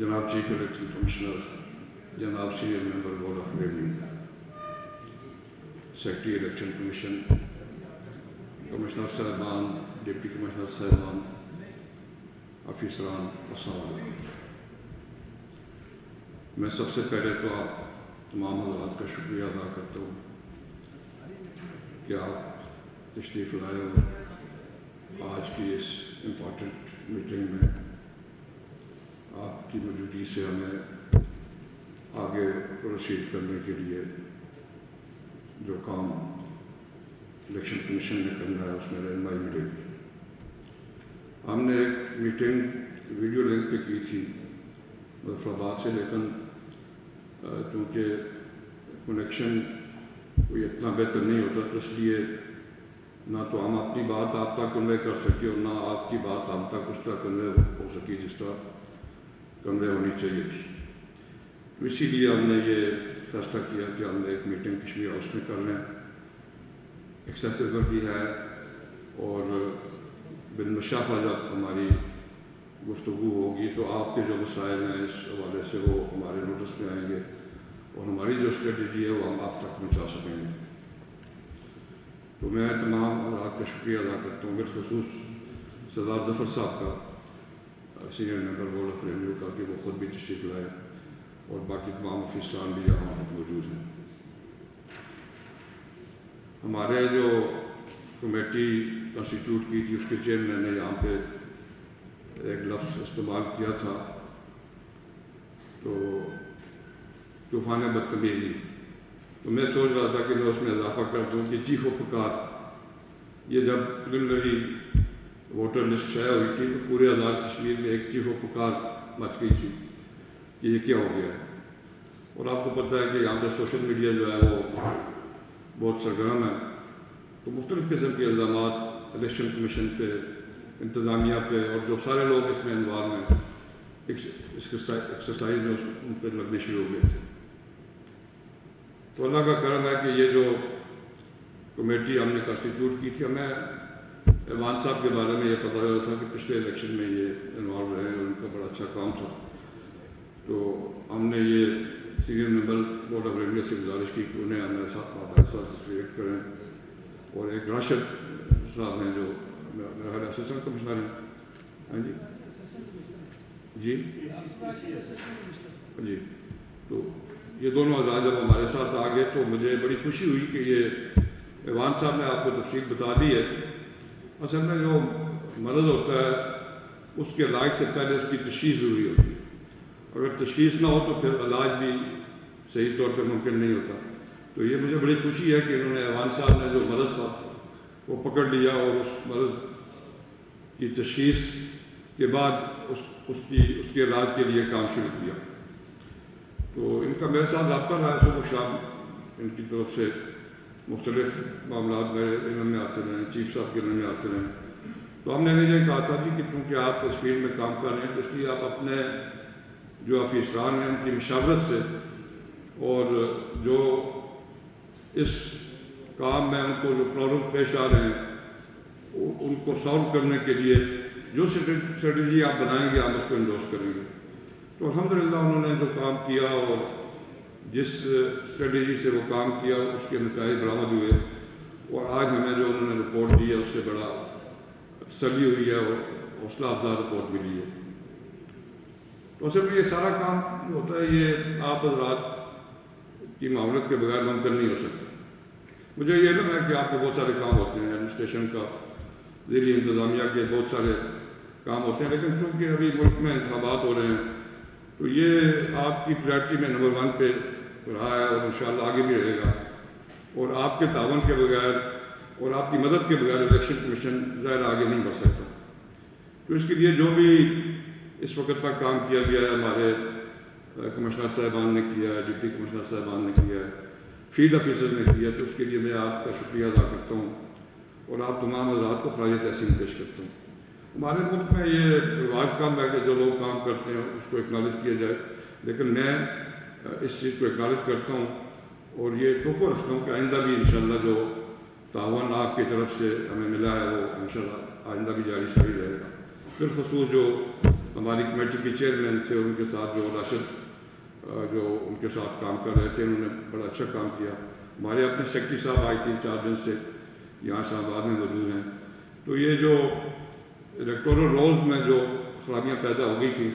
جناب chief election commissioner, جناب senior member board of revenue, secretary election commission, commissioner صاحبان، deputy commissioner صاحبان، افیسران، السلام علیکم۔ میں سب سے پہلے تو آپ تمام حضرات کا شکریہ ادا کرتا ہوں کہ آپ تشریف لائے ہو آج کی اس امپورٹنٹ میٹنگ میں۔ آپ کی موجودگی سے ہمیں آگے پروسیڈ کرنے کے لیے جو کام الیکشن کمیشن نے کرنا ہے اس میں رہنمائی ملے گی۔ ہم نے ایک میٹنگ ویڈیو لنک پہ کی تھی مظفر آباد سے، لیکن چونکہ کنیکشن کوئی اتنا بہتر نہیں ہوتا تو اس لیے نہ تو ہم اپنی بات آپ تک کنوے کر سکے اور نہ آپ کی بات ہم تک اس طرح کنوے ہو سکی جس طرح کنوے ہونی چاہیے تھی۔ اسی لیے ہم نے یہ فیصلہ کیا کہ ہم ایک میٹنگ کشمیر ہاؤس میں کر لیں، ایکسیسیبل بھی ہے اور بالمشافہ جب ہماری گفتگو ہوگی تو آپ کے جو مسائل ہیں اس حوالے سے وہ ہمارے نوٹس میں آئیں گے اور ہماری جو اسٹریٹجی ہے وہ ہم آپ تک پہنچا سکیں گے۔ تو میں تمام حضرات کا شکریہ ادا کرتا ہوں، بالخصوص سردار ظفر صاحب کا، senior member board of revenue کا، کہ وہ خود بھی تشریف لائے اور باقی تمام افسران بھی یہاں موجود ہیں۔ ہمارے جو کمیٹی کنسٹیٹیوٹ کی تھی اس کے چیئرمین نے یہاں پہ ایک لفظ استعمال کیا تھا تو طوفان بدتمیزی، تو میں سوچ رہا تھا کہ میں اس میں اضافہ کر دوں کہ چیف و پکار۔ یہ جب پریلیمنری ووٹر لسٹ شائع ہوئی تھی تو پورے آزاد کشمیر میں ایک چیف و پکار مچ گئی تھی کہ یہ کیا ہو گیا ہے، اور آپ کو پتہ ہے کہ یہاں پہ سوشل میڈیا جو ہے وہ بہت سرگرم ہے، تو مختلف قسم کے الزامات الیکشن کمیشن پہ، انتظامیہ پہ اور جو سارے لوگ اس میں انوالو ہیں اس ایکسرسائز میں ان پہ لگنے شروع ہو گئے تھے۔ تو اللہ کا کرم ہے کہ یہ جو کمیٹی ہم نے کنسٹیٹیوٹ کی تھی، ہمیں ایوان صاحب کے بارے میں یہ پتہ چلا تھا کہ پچھلے الیکشن میں یہ انوالو رہے اور ان کا بڑا اچھا کام تھا، تو ہم نے یہ senior member board of revenue سے گزارش کی کہ انہیں ہمیں ساتھ ایسوسیٹ کریں، اور ایک راشد صاحب ہیں جو میرا خیال اسسٹنٹ کمشنر ہیں، ہاں جی جی تو یہ دونوں حضرات جب ہمارے ساتھ آ گئے تو مجھے بڑی خوشی ہوئی کہ یہ ایوان صاحب نے آپ کو تفصیل بتا دی ہے۔ اصل میں جو مرض ہوتا ہے اس کے علاج سے پہلے اس کی تشخیص ضروری ہوتی ہے، اگر تشخیص نہ ہو تو پھر علاج بھی صحیح طور پہ ممکن نہیں ہوتا۔ تو یہ مجھے بڑی خوشی ہے کہ انہوں نے ایوان صاحب نے جو مرض تھا وہ پکڑ لیا اور اس مرض کی تشخیص کے بعد اس کے علاج کے لیے کام شروع کیا۔ تو ان کا میرے ساتھ رابطہ رہا ہے، صبح و شام ان کی طرف سے مختلف معاملات میرے علم میں آتے رہے، چیف صاحب کے علم میں آتے رہے۔ تو ہم نے یہ کہا تھا کہ چونکہ آپ اس فیلڈ میں کام کر رہے ہیں تو اس لیے آپ اپنے جو افسران ہیں ان کی مشاورت سے اور جو اس کام میں ان کو جو پرابلم پیش آ رہے ہیں ان کو سالو کرنے کے لیے جو اسٹریٹجی آپ بنائیں گے آپ اس کو انڈورس کریں گے۔ تو الحمدللہ انہوں نے جو کام کیا اور جس اسٹریٹجی سے وہ کام کیا اس کے نتائج برآمد ہوئے، اور آج ہمیں جو انہوں نے رپورٹ دی ہے اس سے بڑا تسلی ہوئی ہے اور حوصلہ افزا رپورٹ ملی ہے۔ تو اصل میں یہ سارا کام جو ہوتا ہے یہ آپ حضرات کی معاونت کے بغیر ممکن نہیں ہو سکتا۔ مجھے یہ علم ہے کہ آپ کے بہت سارے کام ہوتے ہیں، ایڈمنسٹریشن کا، ذیلی انتظامیہ کے بہت سارے کام ہوتے ہیں، لیکن چونکہ ابھی ملک میں انتخابات ہو رہے ہیں تو یہ آپ کی پرائرٹی میں نمبر 1 پہ رہا ہے اور انشاءاللہ آگے بھی رہے گا، اور آپ کے تعاون کے بغیر اور آپ کی مدد کے بغیر الیکشن کمیشن ظاہر آگے نہیں بڑھ سکتا۔ تو اس کے لیے جو بھی اس وقت تک کام کیا گیا ہے، ہمارے کمشنر صاحبان نے کیا ہے، ڈپٹی کمشنر صاحبان نے کیا ہے، فیلڈ آفیسر نے کیا ہے، تو اس کے لیے میں آپ کا شکریہ ادا کرتا ہوں اور آپ تمام حضرات کو خراج تحسین پیش کرتا ہوں۔ ہمارے ملک میں یہ رواج کام ہے کہ جو لوگ کام کرتے ہیں اس کو اکنالج کیا جائے، لیکن میں اس چیز کو اکنالج کرتا ہوں اور یہ توقع رکھتا ہوں کہ آئندہ بھی انشاءاللہ جو تعاون آپ کی طرف سے ہمیں ملا ہے وہ انشاءاللہ آئندہ بھی جاری ساری رہے گا۔ بالخصوص جو ہماری کمیٹی کے چیئرمین تھے، ان کے ساتھ جو راشد جو ان کے ساتھ کام کر رہے تھے، انہوں نے بڑا اچھا کام کیا. ہمارے اپنے سیکرٹری صاحب آئے 3-4 دن سے یہاں اسلام آباد میں موجود ہیں. تو یہ جو الیکٹورل رولز میں جو خرابیاں پیدا ہو گئی تھیں،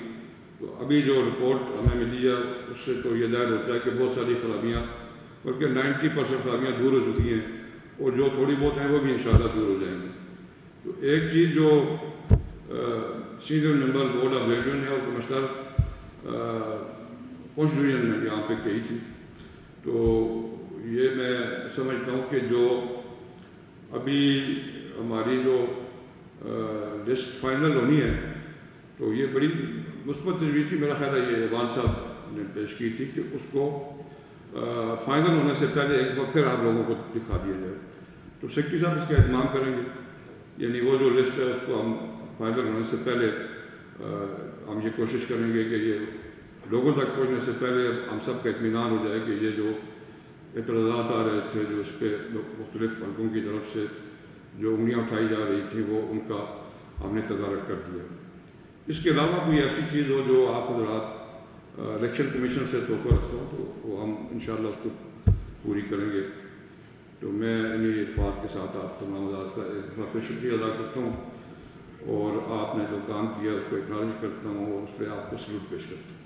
تو ابھی جو رپورٹ ہمیں ملی ہے اس سے تو یہ ظاہر ہوتا ہے کہ بہت ساری خرابیاں، بلکہ 90% خرابیاں دور ہو چکی ہیں، اور جو تھوڑی بہت ہیں وہ بھی انشاءاللہ دور ہو جائیں گی. تو ایک چیز جو senior member board of director نے اور کمشنر پوسٹ ڈویژن میں یہاں پہ کہی تھی، تو یہ میں سمجھتا ہوں کہ جو ابھی ہماری جو لسٹ فائنل ہونی ہے، تو یہ بڑی مثبت تجویز تھی. میرا خیال ہے یہ ایوان صاحب نے پیش کی تھی کہ اس کو فائنل ہونے سے پہلے ایک دفعہ پھر آپ لوگوں کو دکھا دیا جائے. تو سیکرٹری صاحب اس کا اہتمام کریں گے، یعنی وہ جو لسٹ ہے اس کو ہم فائنل ہونے سے پہلے ہم یہ کوشش کریں گے کہ یہ لوگوں تک پہنچنے سے پہلے ہم سب کا اطمینان ہو جائے کہ یہ جو اعتراضات آ رہے تھے، جو اس پہ مختلف حلقوں کی طرف سے جو انگلیاں اٹھائی جا رہی تھیں، وہ ان کا ہم نے تدارک کر دیا. اس کے علاوہ کوئی ایسی چیز ہو جو آپ حضرات الیکشن کمیشن سے توقع رکھتا ہوں، تو وہ ہم انشاءاللہ اس کو پوری کریں گے. تو میں انہیں الفاظ کے ساتھ آپ تمام حضرات کا ایک بار پھر شکریہ ادا کرتا ہوں، اور آپ نے جو کام کیا اس کو اکنالج کرتا ہوں، اور اس پہ آپ کو سلوٹ پیش کرتا ہوں.